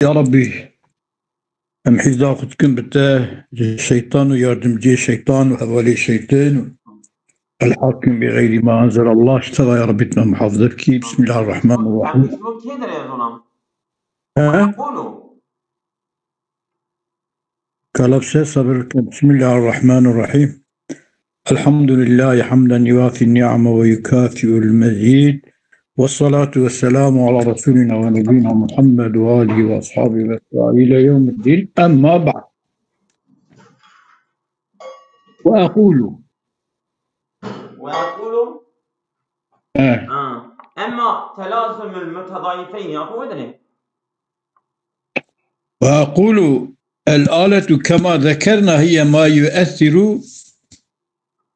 Ya Rabbi, em hizda xutkin bite, şeytan ve yardımcı şeytan ve havali şeytan الحاكم بغير ما أنزل الله اشتغى يا رب اتنا محافظك بسم الله الرحمن الرحيم. شنو كيدر يا زلمه؟ ها قولوا كلبسة صبر بسم الله الرحمن الرحيم. الحمد لله حمدا يوافي النعمة ويكافئ المزيد، والصلاة والسلام على رسولنا ونبينا محمد وآله وأصحابه إلى يوم الدين. أما بعد، وأقول اما تلازم المتضايفين يا اخو ادري وأقول الآلة كما ذكرنا هي ما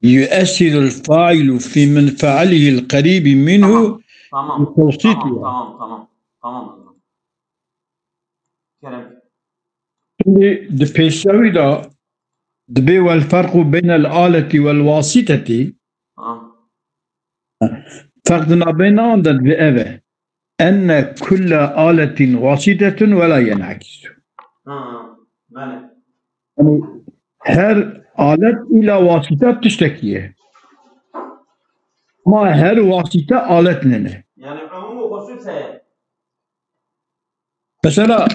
يؤثر الفاعل في من فعله القريب منه بتوسيطها. تمام كلام دبيشاوي دا دبي والفرق بين الآلة والواسطة فرقنا بينهم دبي أن كل آلة واسطة ولا ينعكس. يعني هر آلة إلى واسطة تشتكيه، ما هر واسطة آلة لنا. يعني عموم وخصوص هي مثلا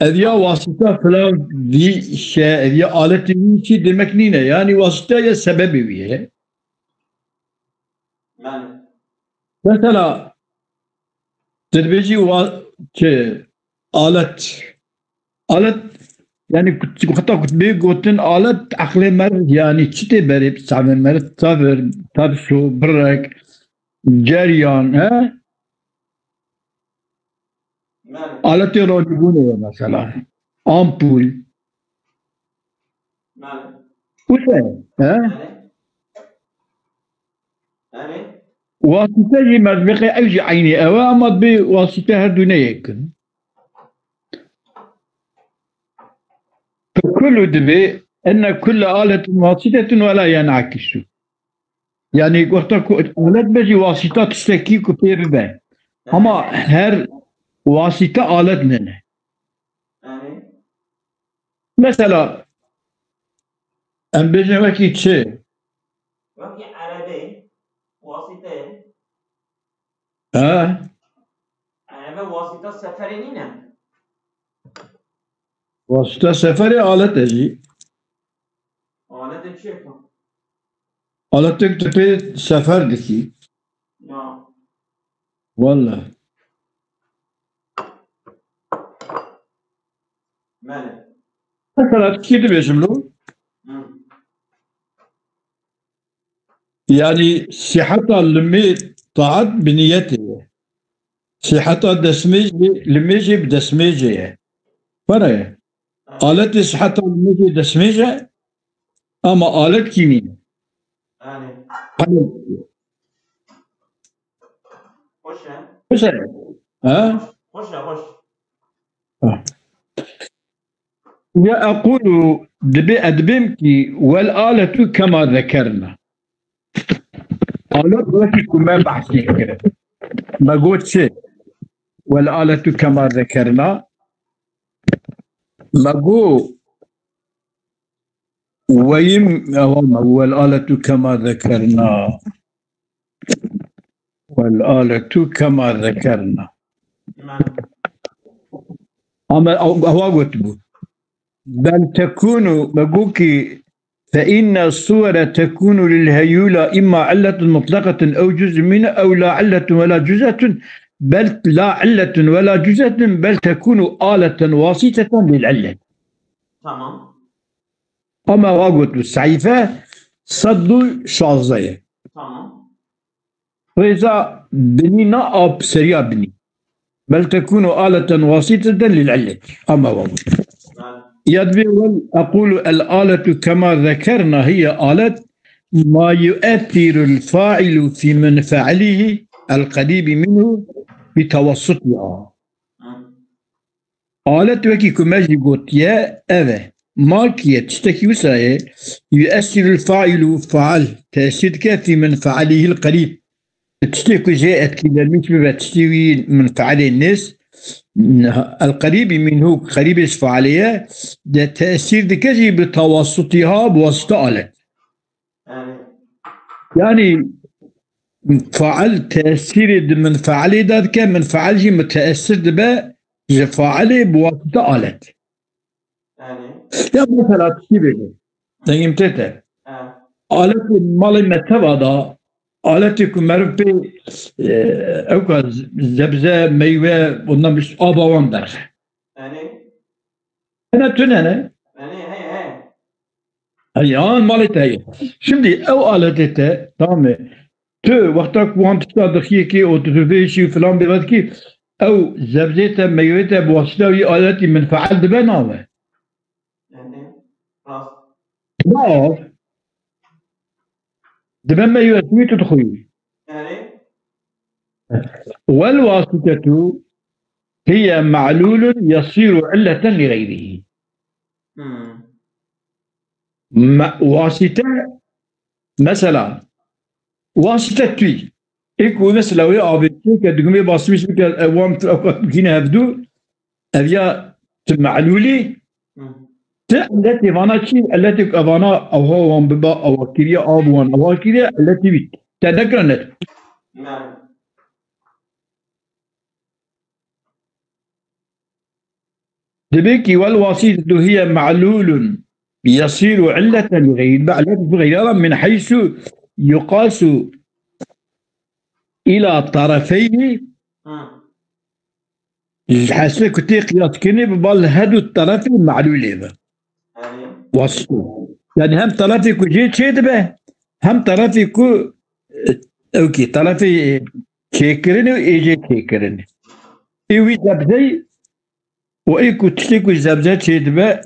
هذه واسطة فلان ذي شيء، هذه آلة شيء demek nine yani vasıta ya sebebi bir. Mesela derbeci alet yani hatta kutbe gotin alet akle mer yani çite berip samen mer tavır tavşu bırak ceryan he alet yolu ne mesela ampul bu şey he واسطة مزبقة أوجي عيني أوامد بواسطة هردونة يكن فكل دبي أن كل آلة واسطة ولا ينعكس. يعني وقت آلة بجي واسطة تشتكي كثير به أما هر واسطة آلة منه. مثلا أم بجي وكي تشي وكي عربي واسطة عربي واسطة سفرينينة واسطة سفري آلة تجي آلة تشيكو آلة تكتبي سفر دكي والله مثلا كيف بيجملو يعني صحتها لمي طاعت بنيته صحتها دسميج لميجي بدسميجي فرق آلة صحتها لميجي دسميجي أما آلة كيمين خوش وأقول أدبمكي والآلة كما ذكرنا آلة وكي كما بحثي كده ما قلت شيء والآلة كما ذكرنا ما قو ويم والآلة كما ذكرنا والآلة كما ذكرنا أما هو قلت بل تكون مقوكي فإن الصور تكون للهيولى إما علة مطلقة أو جزء منها أو لا علة ولا جزء بل لا علة ولا جزء بل تكون آلة واسطة للعلة. تمام. أما واقوت السعيفة صدوا شازية. تمام. فإذا بنينا أب سريع بني بل تكون آلة واسطة للعلة. أما واقوت يدبي أقول الآلة كما ذكرنا هي آلة ما يؤثر الفاعل في من فعله القريب منه بتوسطها. آلة وكي كماجي قلت يا أذى ما كي تشتكي وسايا يؤثر الفاعل فعل تأثير كافي من فعله القريب تشتكي جاءت كذا المشبه تشتوي من فعل الناس القريب منه قريب الفعالية ده تأثير دكجي بتوسطها بواسطة آلة يعني فعل تأثير من فعالي ده كان من فعالي متأثر ده فعالي بواسطة آلة يا مثلا تشيبه زي متى آلة مالي متبدا آلة كمرفي أو زبزة ميوة ونمش آبا وندر أنا تنانا هيان مالتها şimdi o alete tamam tu vakta kuantita dakiki o tüfeşi falan bir vakti o zebzete meyvete bu vasıtayı aleti menfaal de ben ama ما de ben meyvesini tutkuyu والواسطة هي معلول يصير علة لغيره واسطة مثلا واسطة توي إيكو مثلا ويا أبيتي كدقمي باسميش بك أوام كنا هفدو أبيا معلولي التي فاناتشي التي أفانا أو هو ببا أو كيريا أبوان أو كيريا التي بيت تذكرنت دبيكي والواسطة هي معلول يصير علة لغيرها من حيث يقاس إلى طرفين حسب كنت قياس كني ببال هادو الطرفين معلولين واسطة يعني هم طرفي كو جيت شيد به هم طرفي كو اوكي طرفي شيكرين ويجي شيكرين ايوي زبزي وايكو تشيكو زبزة شيد به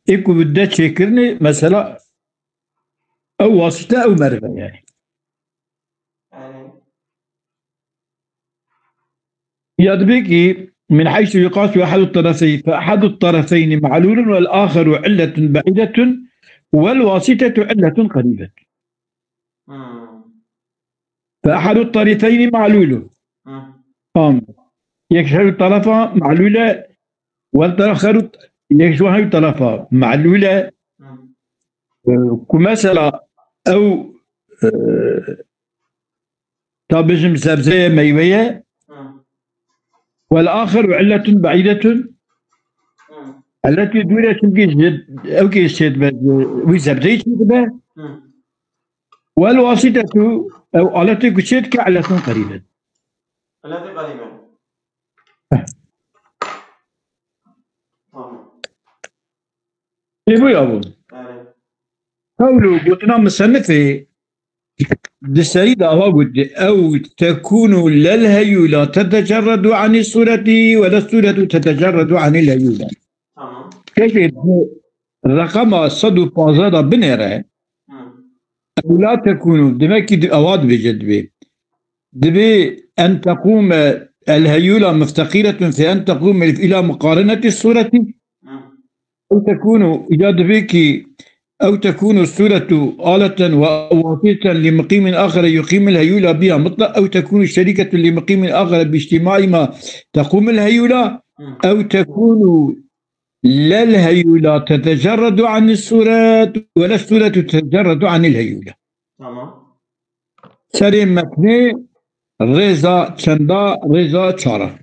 ايكو بدا شيكرني مثلا او واسطة او مرفة يعني يدبيكي من حيث يقاس أحد الطرفين فأحد الطرفين معلول والآخر علة بعيدة والواسطة علة قريبة فأحد الطرفين معلول يكشف الطرف معلولة والآخر يكشف الطرف معلولة كمثلا أو طابجم زبزية ميوية والآخر علة بعيدة التي دولة أو كيسيد وزبزيت والواسطة أو التي كسيد كعلة قريبة التي قريبة إيه يا أبو قولوا قلنا مصنفي السيدة أو تكون لا الهيولة تتجرد عن الصورة ولا الصورة تتجرد عن الهيولة كيف الرقم صدو فازادة بنيرة أو لا تكون دماكي أواد بجد دبي أن تقوم الهيولة مفتقرة في أن تقوم إلى مقارنة الصورة أو تكون إذا دبيكي أو تكون الصورة آلة وواسطة لمقيم آخر يقيم الهيولة بها مطلق أو تكون شريكة لمقيم آخر باجتماع ما تقوم الهيولة أو تكون لا الهيولة تتجرد عن الصورة ولا الصورة تتجرد عن الهيولة سرين مكني رزا تشندا رزا تشارة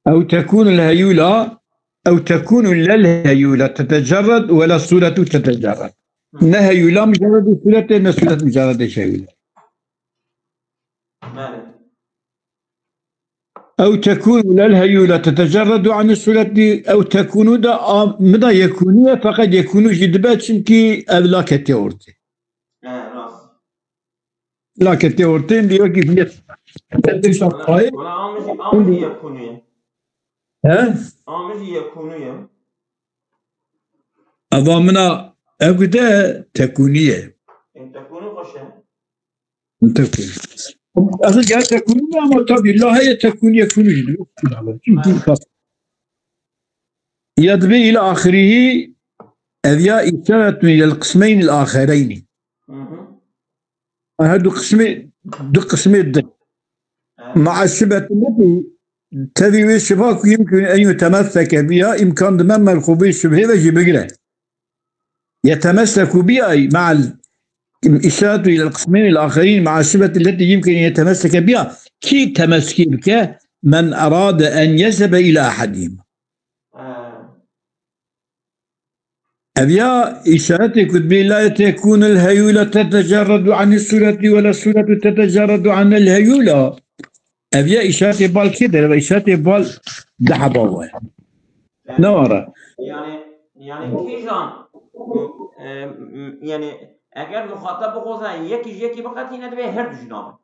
أو تكون الهيولة أو تكون لا الهيولة تتجرد ولا الصورة تتجرد نهيولة مجرد الصورة نصورة مجرد الهيولة أو تكون لا الهيولة تتجرد عن الصورة أو تكون دا مدى يكونية فقد يكون جدبات شنكي لا كتيورتي لا كتيورتي اللي يوقف يكونية ها؟ يكونية أضامنا أبدا تكونية تكون غشة تكون أصل جاء تكونية أما طبعا لا هي تكون يكون جدو يضبي إلى آخره أذياء إشارة إلى القسمين الآخرين هذا قسمين دو قسمين مع الشبهة التي تذوي الشفاك يمكن أن يتمسك بها إمكان ضمن الخبير الشبهة وجه بقرة يتمسك بها مع الإشارة إلى القسمين الآخرين مع الشبهة التي يمكن أن يتمسك بها كي تمسك بك من أراد أن يذهب إلى أحدهما أبيا إشارتك لا تكون الهيولة تتجرد عن الصورة ولا الصورة تتجرد عن الهيولة أبيا إشارة بال كده إشارة بال دحب أول نورا يعني كيجان يعني اگر مخاطب بخوزن یکی بقت این ادبه هر دو جنابه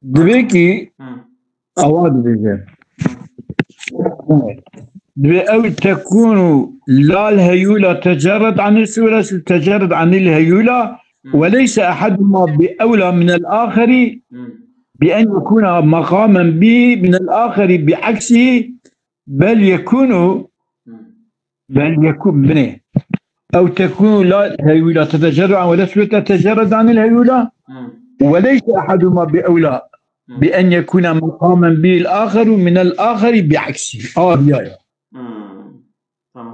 دبيكي أواد بيجي دبي أو تكون لا الهيولة تجرد عن السورة تجرد عن الهيولة وليس أحدهما بأولى من الآخر بأن يكون مقاما به من الآخر بعكسه بل يكون بنيه أو تكون لا الهيولة تتجرد عن ولا السورة تتجرد عن الهيولة وليس أحدهما بأولى بأن يكون مقاما به الآخر من الآخر بعكسه بيايا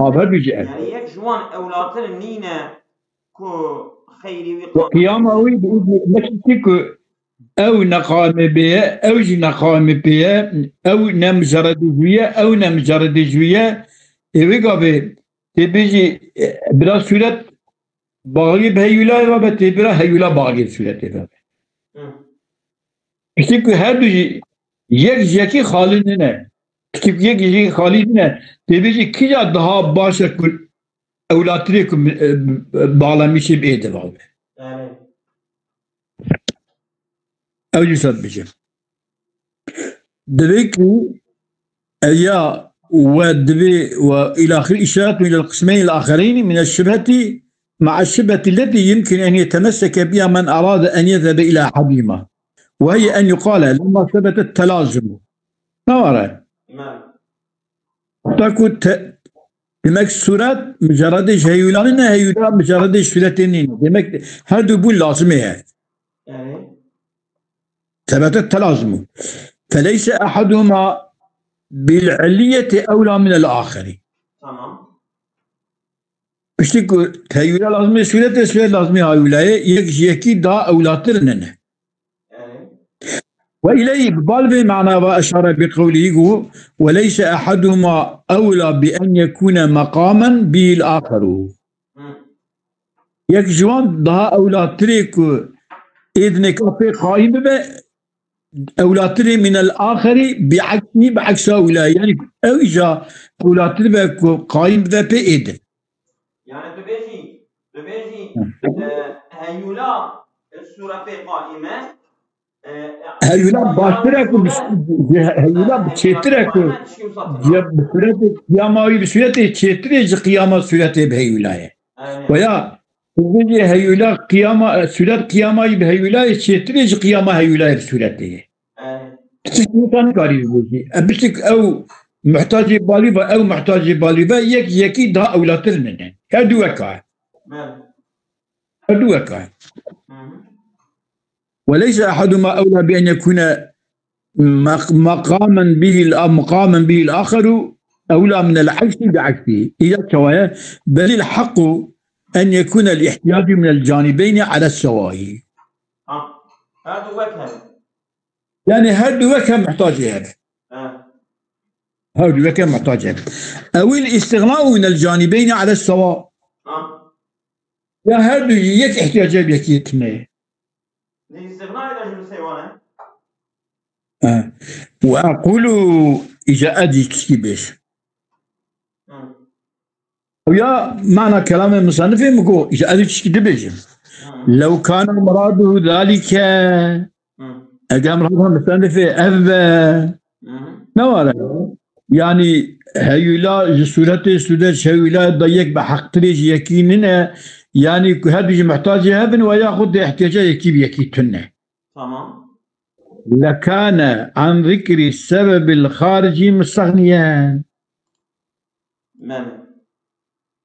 هذا بيجي يعني يك جوان أولاتر نينا كو خيري وقيامه بإذن أو نقام بها أو نقام بها أو نمجرد جوية أو نمجرد جوية يبقى تبيجي بلا سورة باغي بهيولا وبتبرا هيولا باغي سورة İşte ki her bir yek haline ki yek haline tabii ki ya daha başka evlatları bağlamış bir ede var. Evet. Öyle sadece. Demek ki ya وإلى آخر إشارة إلى القسمين الآخرين من الشبهة مع الشبهة التي يمكن أن يتمسك بها من أراد أن يذهب إلى أحدهما وهي أن يقال لما ثبت التلازم نورا تكون demek surat مجرد هيولان هيولا مجرد سورتين demek هذا بول لازم هي ثبت التلازم فليس أحدهما بالعلية أولى من الآخر تمام بشتكو هيولا لازم سورة لازم هيولا يكي دا أولاترنن وإليه بالبالغ معنى وأشار بقوله وليس أحدهما أولى بأن يكون مقاما به الآخر يكجوان daha أولاتريك إذنك في قائم أولاتري من الآخر بعكس أولى يعني أوجا أولاتري قائم بإذن يعني تبيجي هيولا السورة في قائمة هيولا باشترك هيولا بشترك بسورة قيامة بسورة شترك قيامة سورة بهيولا ويا تبيجي هيولا قيامة سورة قيامة بهيولا شترك قيامة هيولا بسورته تسمعان قريب بوجي أبتك أو محتاج باليبا أو محتاج باليبا يكي ده أولاد لنا هادو وكا وليس أحدهما أولى بأن يكون مقاما به الآخر أولى من العكس بعكسه إذا سواء بل الحق أن يكون الاحتياج من الجانبين على السواء هذا وكا يعني هادو وكا محتاج هذا هادو وكا محتاج هذا أو الاستغناء من الجانبين على السواء يا هادو يك احتياج بيكيتنا الاستغناء إذا شنو سيوانا وأقول إذا أدي كيبش ويا معنى كلام المصنف يقول إذا أدي كيبش لو كان مراده ذلك أجا مراد المصنف أبا نوالا يعني هيولا جسورته سودة هيولا ضيق بحق تريج يكيننا يعني هذا محتاج هذا وياخذ احتياجه يكيتنا تمام لكان عن ذكر السبب الخارجي مستغنيا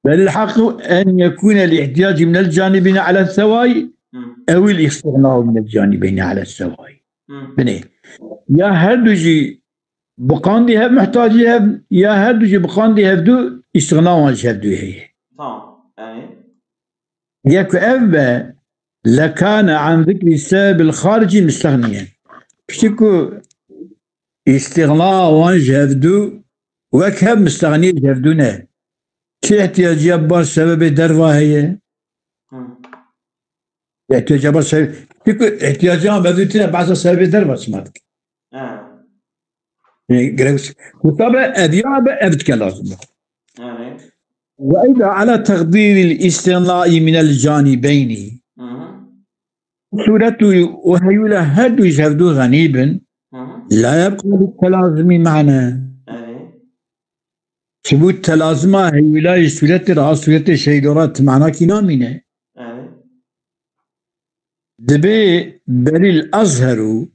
بل الحق أن يكون الاحتياج من الجانبين على السواء أو الاستغناء من الجانبين على السواء بني يا هردوجي بقاندي هب محتاجي هب يا هردوجي بقاندي هبدو استغناء عن هبدو هي تمام يعني ياكو أبا لكان عن ذكر السبب الخارجي مستغنيا بشكو استغناء عن هبدو وكهب مستغني هبدونا شي احتياج يبار سبب دروا هي احتياج يبار سبب احتياجان بدوتنا بعض سبب دروا سمعتك وطبعا أدياب أبدك لازم وإذا على تقدير الاستغناء من الجانبين سورة وهيولا هدو يشهدو غنيبا لا يبقى للتلازم معنا ثبوت تلازمة هيولا سورة رأس سورة شيدورات معنا كنامنا دبي بري الأزهر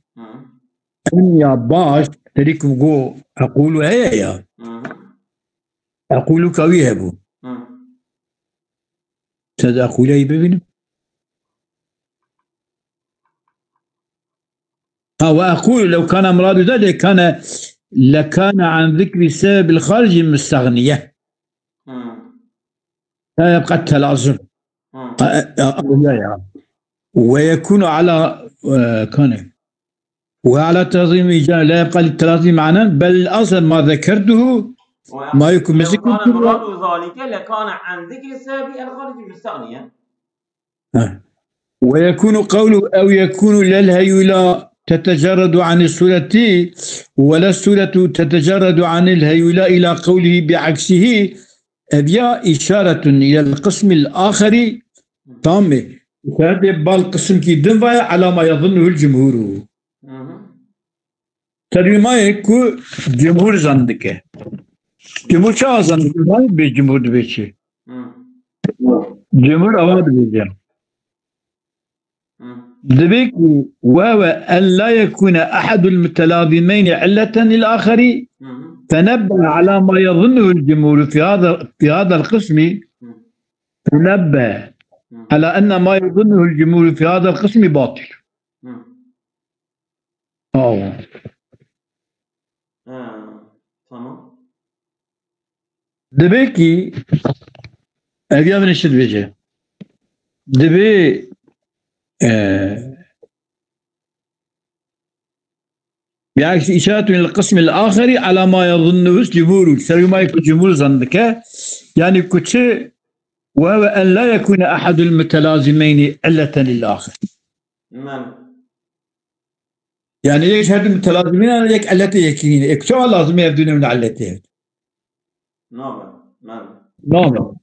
أن يا باش تريكم جو أقول هيا أقول كويهبو تدا أقول أي ببين وأقول لو كان مراد ذلك لكان عن ذكر السبب الخارجي مستغنية لا يبقى التلازم ويكون على كان وعلى تنظيم لا يبقى للتلازم معنا بل الأصل ما ذكرته ما يكون لو كان مراد ذلك لكان عن ذكر السبب الخارجي مستغنيا ويكون قوله أو يكون للهيولا تتجرد عن السورة ولا السورة تتجرد عن الهيولا إلى قوله بعكسه أبيا إشارة إلى القسم الآخر تام هذا بالقسم كي دنبا على ما يظنه الجمهور ترجمة يكو جمهور زندك جمهور شو زندك ما بجمهور بيشي جمهور أواد بيجي ذبيك وهو أن لا يكون أحد المتلازمين علة للآخر تنبه على ما يظنه الجمهور في هذا القسم تنبه على أن ما يظنه الجمهور في هذا القسم باطل تمام دبيكي أبيا من الشد بيجي دبي بعكس إشارة إلى القسم الآخر على ما يظنه الجمهور سري ما يكون جمهور ظنك يعني كتشي وهو أن لا يكون أحد المتلازمين علة للآخر يعني ليش هذا المتلازمين أنا ليك علتي يكيني إكتشوا لازم يبدون من علتين نعم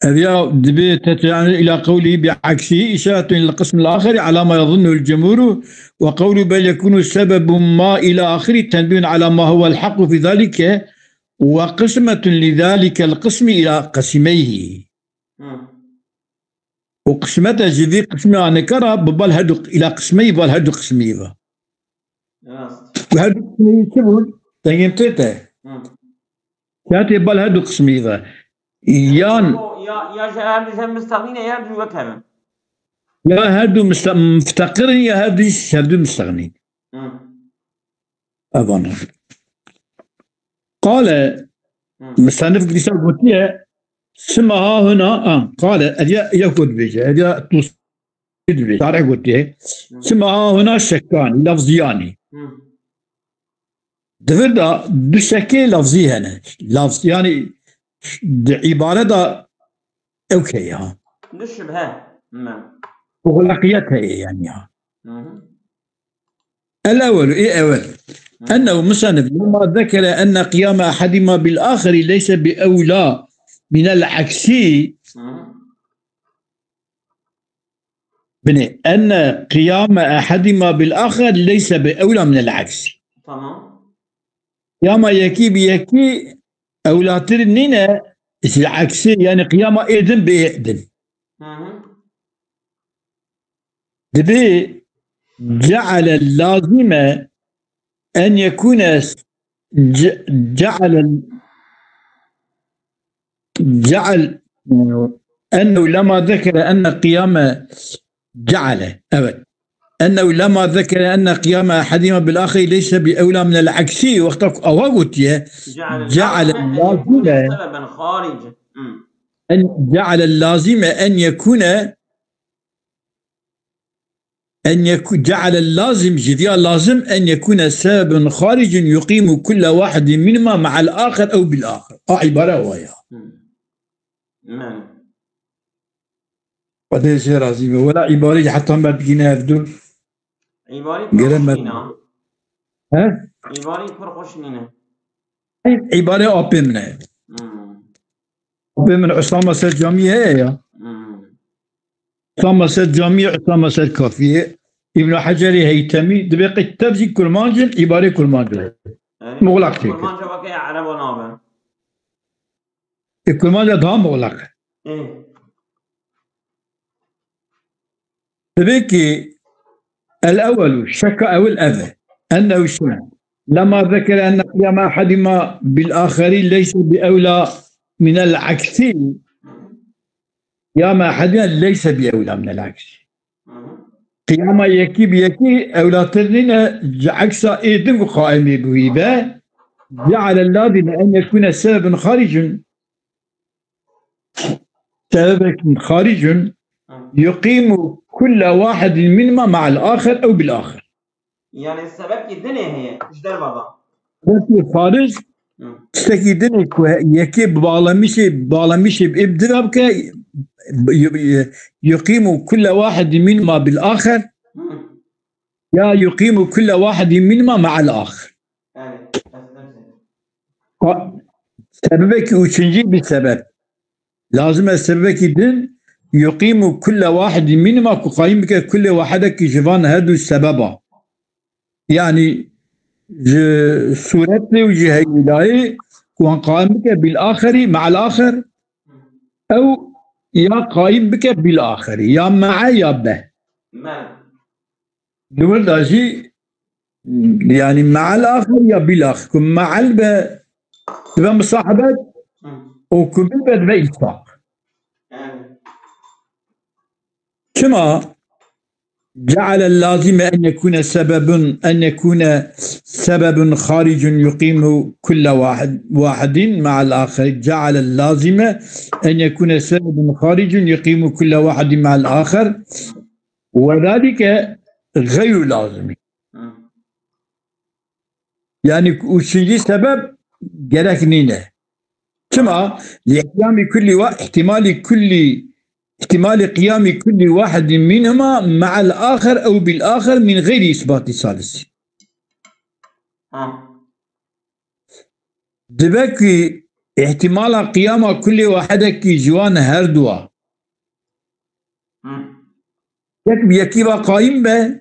أبيا دبيت يعني إلى قوله بعكسه إشارة إلى القسم الآخر على ما يظنه الجمهور وقوله بل يكون سبب ما إلى آخره تنبيه على ما هو الحق في ذلك وقسمة لذلك القسم إلى قسميه وقسمته جذي قسمه نكرة ببال هدو إلى قسميه ببال هدو قسميه وهدو قسميه شبه تنجمتته كاتي ببال هدو قسميه يا شباب مستغنين يا هدو وكذا يا هدو مفتقر يا هدو مستغنين أظن قال مستنف قديسة قلتها سمها هنا قال يقول بيجا أجا توصيد بيجا تعرف قلتها سمها هنا شكان لفظياني دفردا دو شكي لفظي هنا لفظ يعني عبارة دا اوكي ها نشبه وغلقيتها يعني ها الأول أول أنه مصنف لما ذكر أن قيام أحدهما بالآخر ليس بأولى من العكس بني أن قيام أحدهما بالآخر ليس بأولى من العكس تمام قيام يكي بيكي أولى ترنين العكس يعني قيام إذن بإذن دبي جعل اللازم أن يكون جعل أنه لما ذكر أن قيام جعل أبد أنه لما ذكر أن قيام أحدهما بالآخر ليس بأولى من العكسي وقت أوغت جعل اللازم سببا خارجا أن جعل اللازم أن يكون جعل اللازم جديا لازم أن يكون سببا خارجا يقيم كل واحد منهما مع الآخر أو بالآخر عبارة ويا وده شيء رازم ولا عبارة حتى ما بقينا هفدون عبارة ها فرقوشنينا عبارة أبي منها أبي من عصامة سد جامعة هي عصامة سد جامعة عصامة سد كافية ابن حجر هيتمي دبقي تبزي كل مانجل عبارة كل مانجل مغلق تيك كل مانجل وكي عرب ونابا كل مانجل ده مغلق دبقي الأول شك أو الأذى أنه شنو لما ذكر أن قيام أحدهما بالآخرين ليس بأولى من العكسي قيام أحدهما ليس بأولى من العكسي قيام يكي بيكي أولى ترنين عكسا إيدن قائم بويبة جعل اللازم أن يكون سببا خارج يقيم كل واحد منهما مع الآخر أو بالآخر يعني السبب الدنيا هي مش ده الوضع بس خارج تستكيدن يكي بالمشي بإبدرابك يقيم كل واحد منهما بالآخر يا يقيم كل واحد منهما مع الآخر سببك وشنجي بالسبب لازم سببك دين يقيم كل واحد منهما قائم بك كل واحدك جوان هذا السبب يعني صورتي وجهي ولاي كون قائم بك بالآخر مع الآخر أو يا قائم بك بالآخر يا مع يا به دول داشي يعني مع الآخر يا بالآخر كن مع البه تبقى مصاحبات وكبير بدبه إلفاق كما جعل اللازم أن يكون سبب خارج يقيم كل واحد مع الآخر جعل اللازم أن يكون سبب خارج يقيم كل واحد مع الآخر وذلك غير لازم يعني وشيء سبب جرك نينه كما احتمال قيام كل واحد منهما مع الآخر أو بالآخر من غير إثبات ثالث دبكي احتمال قيام كل واحد كي جوان هردوا يكي قائم به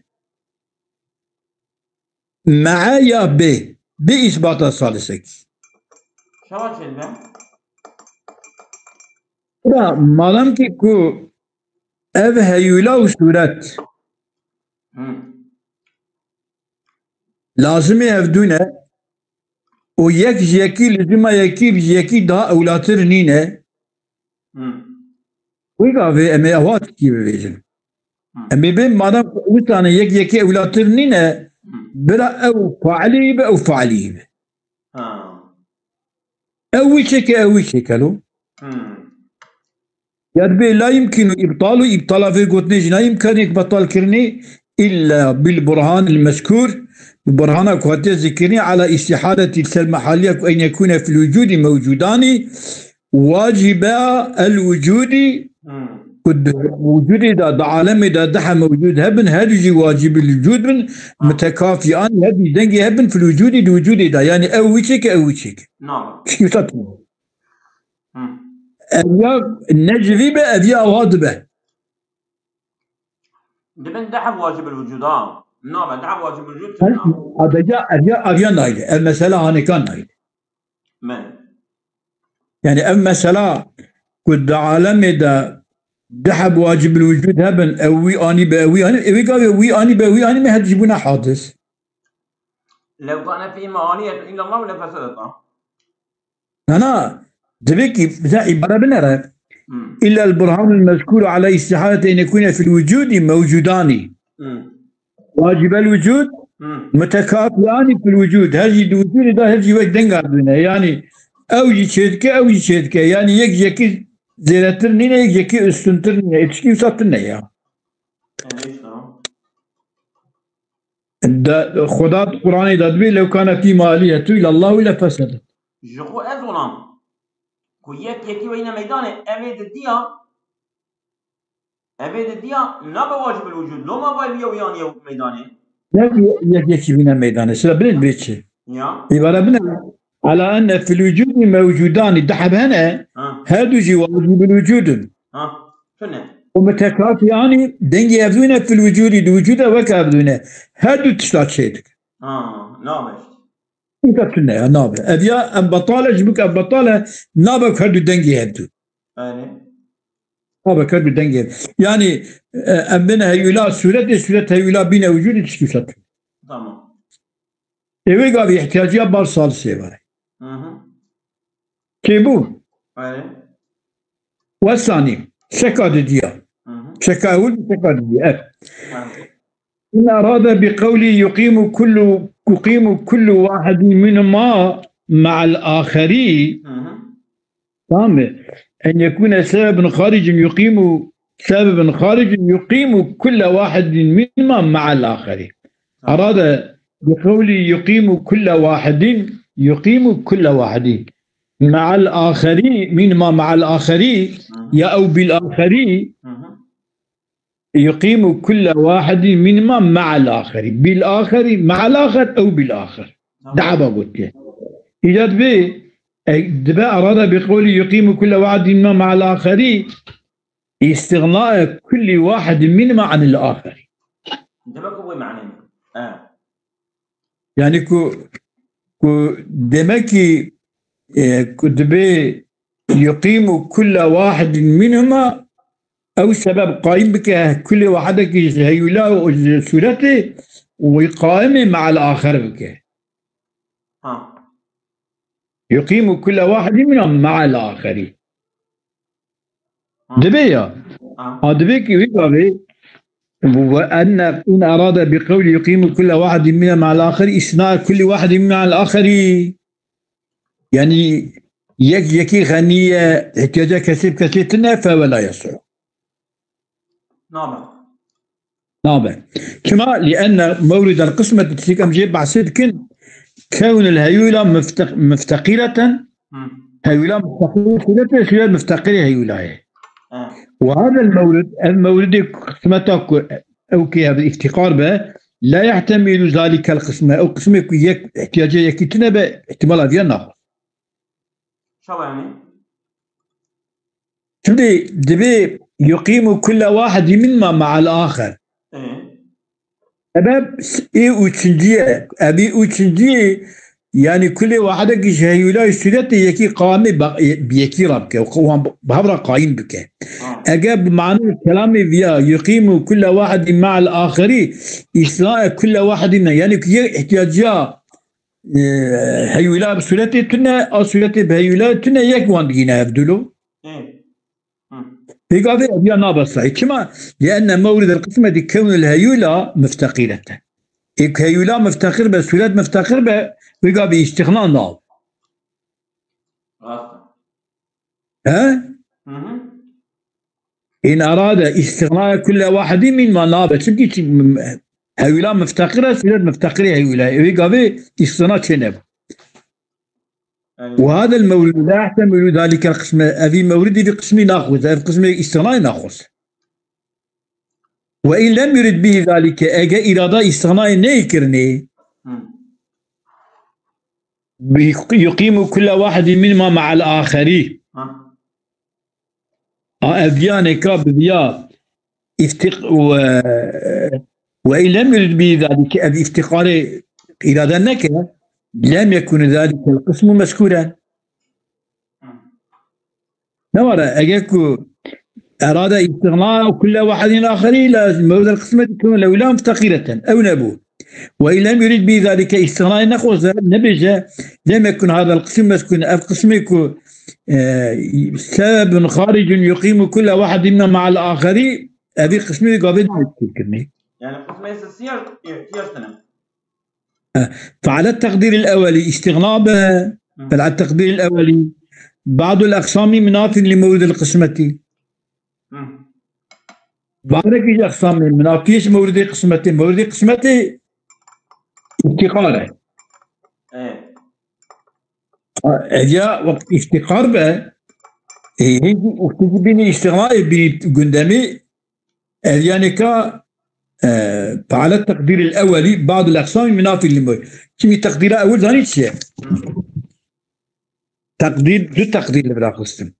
مع يا به بإثبات ثالثك لا مادام که کو او هیولا و صورت لازمه افدونه و یکی لزمه یکی دا اولاتر نینه وی گاوه امی اوات کی بویجن امی بین مادام که اوتانه یکی اولاتر نینه برا او فعلی به او فعلی به اوی چکلو يعني لا يمكن إبطال في قوتنيج لا يمكن إبطال كرني إلا بالبرهان المذكور برهان كواتي ذكرني على استحالة المحالية أن يكون في الوجود موجودان واجب الوجود وجود دا عالم دا دحى موجود هبن هذا واجب الوجود من متكافئان هذه دنجي هبن في الوجود دا يعني أوشيك نعم شو تطلع أبيا النجفي به أبيا واضبه دبن دحب واجب الوجود نعم دحب واجب الوجود أبيا نايل المسألة هاني كان نايل من يعني المسألة كد عالم دا دحب واجب الوجود هبن أوي أني بأوي أني ما هتجيبونا حادث لو كان في معانية إلا الله ولا فسدت أنا دبيكي بتاع عبارة بنرى إلا البرهان المذكور على استحالة أن يكون في الوجود موجودان واجب الوجود متكافئان في الوجود. هذه الوجود ده هذه وجه دنقابنا يعني أوجي شيدك يعني يجيك زيرترنين يجيك استنترنين يتشكي ساتنا يا خدا القرآن دادبي لو كان في مالية إلى الله إلا فسد جخو أزولان كو يكي وين ميدانه أبيد الديا نبى واجب الوجود لو ما باي وياني ميدانه يكي وين ميدانه سببين بيتشي عبارة بنا على أن في الوجود موجودان دحب هنا هادو جي واجب الوجود شنو ومتكافئان دنجي يبدون في الوجود وكابدونه هادو تشتات شيدك نابش انت تنا نابه ابيا ام بطاله جبك ام بطاله نابك هادو دنجي يبدو نابك هادو دنجي يعني ام بنا هيولا سورة هيولا بين وجود تشكيسات تمام ايوه قابي احتياجية بار صال سيباري كيبو والثاني شكا ديا شكا أول شكا ديا إن أراد بقولي يقيم كل واحد منهما مع الآخر تمام أن يكون سبب خارج يقيم كل واحد منهما مع الآخر. أراد بقولي يقيم كل واحد مع الآخرين منهما مع الآخرين يا أو بالآخرين يقيم كل واحد منهما مع الآخر بالآخر مع الآخر أو بالآخر دعبا قلت له إيجاد به دبا أراد بقول يقيم كل واحد منهما مع الآخر استغناء كل واحد منهما عن الآخر دبا كوي معنى يعني كو دمكي كدبا يقيم كل واحد منهما أو سبب قائم بك كل واحدك هيولا سورته ويقائم مع الآخر بك يقيم كل واحد منهم مع الآخر دبيا دبيك يقابي وأن إن أراد بقول يقيم كل واحد منهم مع الآخر إثناء كل واحد مع الآخر يعني يكي غنية احتياج كثير فولا يصح نابع كما لأن مورد القسمة تسيكم جيب بعسد كون الهيولة مفتقرة هيولة مفتقرة هيولة وهذا المورد قسمتك أو كي هذا الافتقار به لا يحتمل ذلك القسمة أو قسمة احتياجية يكتنا باحتمال ديال ناقص شو يعني؟ دبي يقيم كل واحد منهما مع الآخر أباب أبي أوتشنجية يعني كل واحد هيولا يستدت يكي قام بيكي ربك وقوام بهبرة قايم بك أجاب معنى الكلام فيها يقيم كل واحد مع الآخر إصلاح كل واحد يعني كي احتياجها هيولا بسولته تنا أو سولته بهيولا تنا يكوان دينا يبدلو في قاضي أبيا نابص كما لأن مورد القسمة دي كون الهيولا مفتقرة هيولا مفتقر بس ولاد مفتقر في قاضي استغناء ناب إن أراد استغناء كل واحد من ما ناب هيولا مفتقرة ولاد مفتقرة هيولا في قاضي استغناء شنب وهذا المورد لا يحتمل ذلك القسم هذه موردي في قسم ناقص هذا قسم استغناء ناقص وإن لم يرد به ذلك أجا إرادة استغناء نيكرني يقيم كل واحد منهما مع الآخرين أبيانك بذيا وإن لم يرد به ذلك افتقار إرادة نكرة لم يكن ذلك القسم مذكورا نورا أجاكو أراد استغناء كل واحد آخر لازم مورد القسمة تكون لولا مفتقرة أو نبو وإن لم يريد بذلك استغناء نخوص نبجة لم يكن هذا القسم مذكورا القسم سبب خارج يقيم كل واحد منا مع الآخر. هذه قسمة قابل تذكرني. يعني قسمة السياج يشتنا. فعلى التقدير الأولي استغناء بها. فعلى التقدير الأولي بعض الأقسام مناف لمورد القسمة. بعض الأقسام منافيش مورد القسمة. مورد القسمة افتقاره. جاء وقت افتقار بها هي وقت بيني استغناء بيني قدامي يعني فعلى التقدير الأولي بعض الأقسام منافي لمورد. كمي تقدير أول ثاني شيء تقدير دو تقدير اللي بلا قسم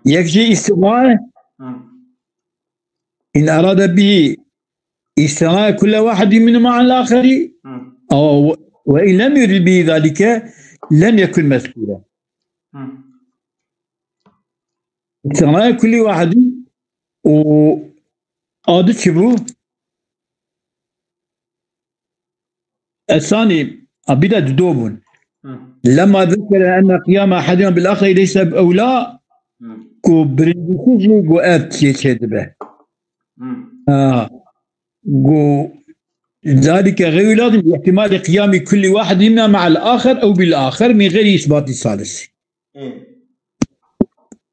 يكجي استغناء إن أراد به استغناء كل واحد منهما عن الآخر أو وإن لم يرد به ذلك لم يكن مذكورا. استغناء كل واحد وعادت شبه الثاني أبدا دوبون لما ذكر أن قيام أحدهم بالآخر ليس بأولى كو برندسيجي كو أبتي شدبه ذلك غير لازم لاحتمال قيام كل واحد منا مع الآخر أو بالآخر من غير إثبات الثالث.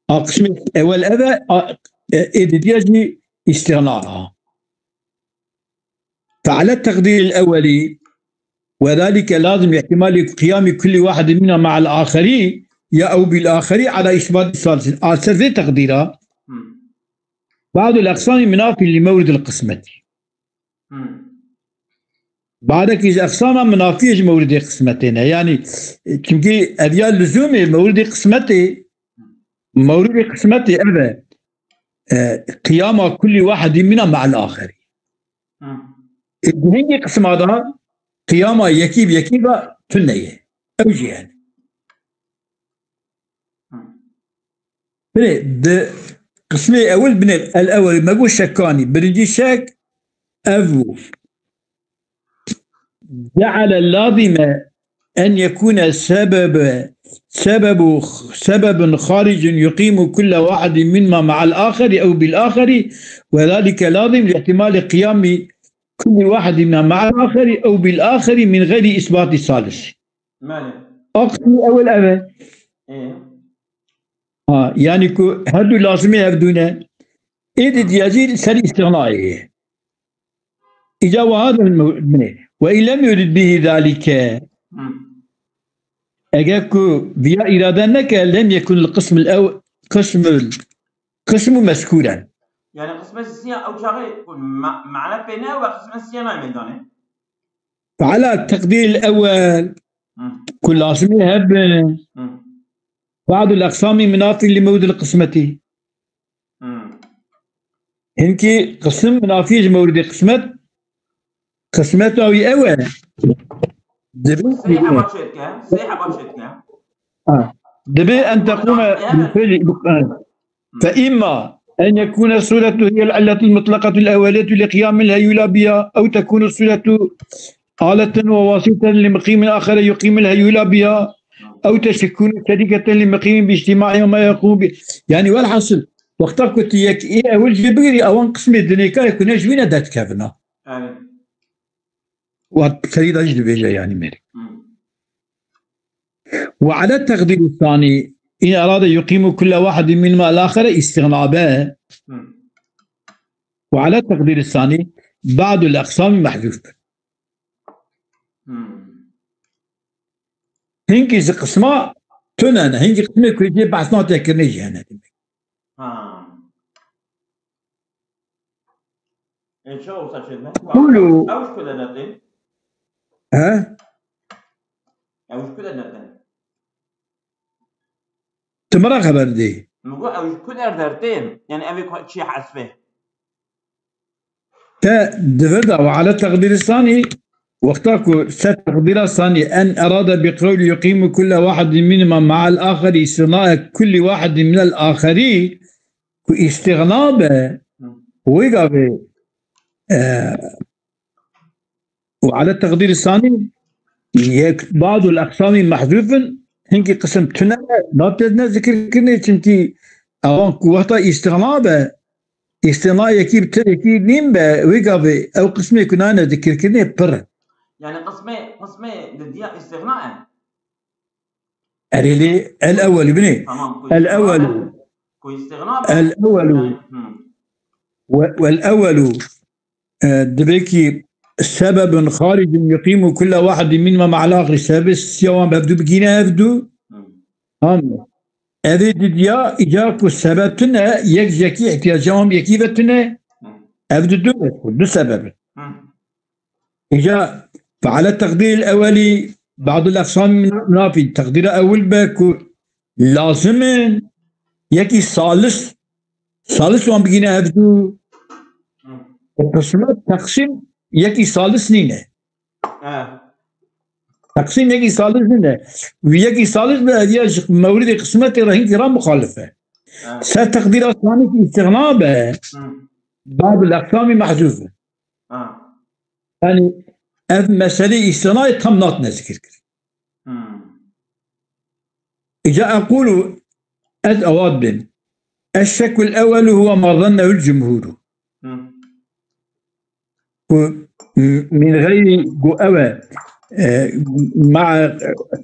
قسم أول أذى إدريجي استغناءها. فعلى التقدير الأولي وذلك لازم لاحتمال قيام كل واحد منا مع الآخر يا أو بالآخر على إثبات الثالث. أساس تقديرها بعض الأقسام منافي لمورد القسمة. بعدك إذا أقسام منافية مورد قسمتين يعني كمكي أديال لزومي مورد قسمتي أبا قيام كل واحد منا مع الآخر. هنجي قسم هذا قيام يكيبا تنية أو جهان. قسمي أول بن الأول ما قول شكاني برنجي شك أبو جعل اللازم أن يكون سبب خارج يقيم كل واحد منهما مع الآخر أو بالآخر وذلك لازم لاحتمال قيام كل واحد منهما مع الآخر أو بالآخر من غير إثبات الثالث. أقسم أول أبا يعني هدو لازمي يبدون إذ ديازيل سري استغنائي إجابة هذا المنه وإن لم يرد به ذلك أجاكو بيا إرادانك لم يكن القسم الأول قسم مذكورا. يعني قسم السيا أو شغء معنى بينه وقسم السيا ما يمدونه. فعلى التقدير الأول كل لازم يهب بعض الأقسام منافي لمورد القسمة. هنكي قسم منافي لمورد قسمته أو أول. صيحة بشتك. دبي أن تقوم بالفعل فإما أن يكون الصورة هي العلة المطلقة الأولية لقيام الهيولة بها أو تكون الصورة آلة وواسطة لمقيم آخر يقيم الهيولة بها أو تكون شركة لمقيم باجتماع ما يقوم به. يعني والحصل وقتها كنت إيه أول جبري أوان قسم الدنيا يكون جوينة ذات كافنا وكريد أجد بيجا يعني مالك. وعلى التقدير الثاني إن أراد يقيم كل واحد منهما الآخر استغناء به. وعلى التقدير الثاني بعض الأقسام محذوفة. هنكي قسمة تنانا هنكي قسمة كويتي بعثنا تكرنيجي هنا. إن شاء الله سأشهدنا. قولوا. أوش كده نتين. أوش كده نتين. تمرة خبر دي. نقول أوش كده نتين يعني أبي شيء حسبه. كدفدا وعلى التقدير الثاني واختاركوا التقدير الثاني أن أراد بقول يقيم كل واحد منهما مع الآخر استغناء كل واحد من الآخرين استغناء به ويقابل وعلى التقدير الثاني بعض الأقسام محذوف هنگی قسم تنه نابتدنا ذکر کرنه چونکی اوان قوتا استغنا به استغنا یکی بتر یکی نیم به ویگا به او قسمه کنانه ذکر کرنه پر يعني قسمه دديا استغناء. أريلي الأول بني تمام. الأول كوي استغناء الأول والأول دبيكي سبب خارج يقيم كل واحد منهما مع الآخر سبب سيوان ببدو بجينا يبدو هم أبد ديا إجاك السبب تنا يكجكي احتياجهم يكيبتنا أبدو دو سبب إجا فعلى التقدير الأولي بعض الأقسام منافي التقدير الأول باكو لازم يكي ثالث وان بجينا يبدو القسمات تقسيم يكي ثالث نينه تقسيم يكي ثالث نينه ويكي ثالث بهدية مورد قسمات رهين كرام مخالفة ستقدير أصلاني في استغناء به بعض الأقسام محذوفة يعني مسألة استغناء تمنات نذكر إذا أقول أواد بن الشك الأول هو ما ظنه الجمهور من غير قوة مع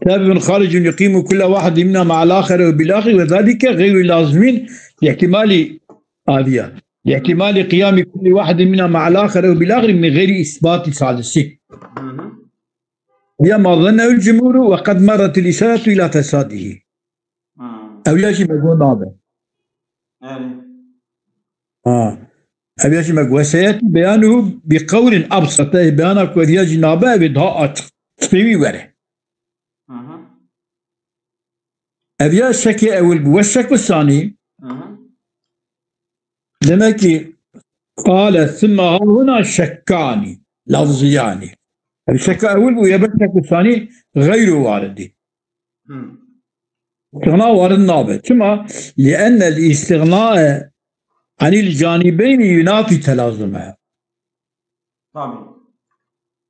سبب خارج يقيم كل واحد منا مع الآخر وبالآخر وذلك غير لازمين لاحتمال قيام كل واحد منا مع الآخر وبالآخر من غير إثبات ثالثي هي ما ظنه الجمهور وقد مرت الإشارة إلى فساده أو يجب أن نابه أبي أجمع وسيأتي بيانه بقول أبسط بيانك وذي جنابه بدها تقوي وره أبي الشك أول والشك الثاني لما قال ثم هنا شكان لفظيان الشك أول ويبقى الشك الثاني غير وارد استغناء وارد نابه ثم لأن الاستغناء عن الجانبين ينافي تلازمها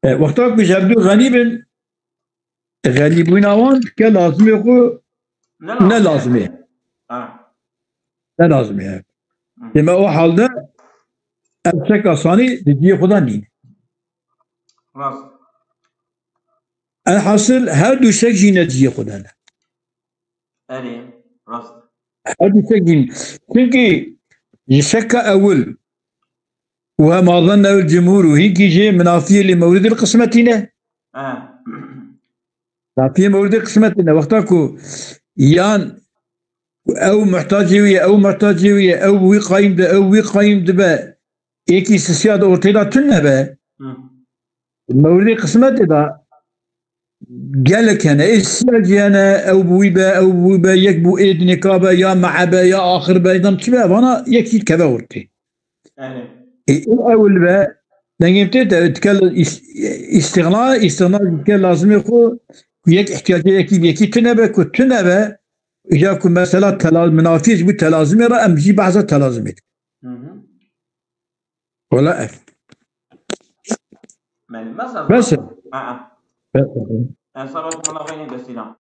وقتها بجابدو غالبين اوان كلازم يقول لا لازمه لما هو حالده الشك الثاني دي خدا نين الحاصل هادو شك نتيجه خدا هادو شك كنكي يشك أول وما ظنه الجمهور وهيك جي منافية لمورد القسمتنا منافية مورد القسمتنا وقتاكو يان أو محتاجية أو وقايم دبا إيكي سيادة أورتيلا تنبا مورد القسمتنا قالك أنا إيش أنا أو بويبا يكبو إيد نكابة يا معبا يا آخر با إذا شباب أنا يكفي كذا ورتي الأول با نجمتي تتكلم استغناء كان لازم يكون يك احتياج يكي تنبا إجاكم مسألة منافيش بالتلازم يرى أم جي بعض التلازمات ولا بس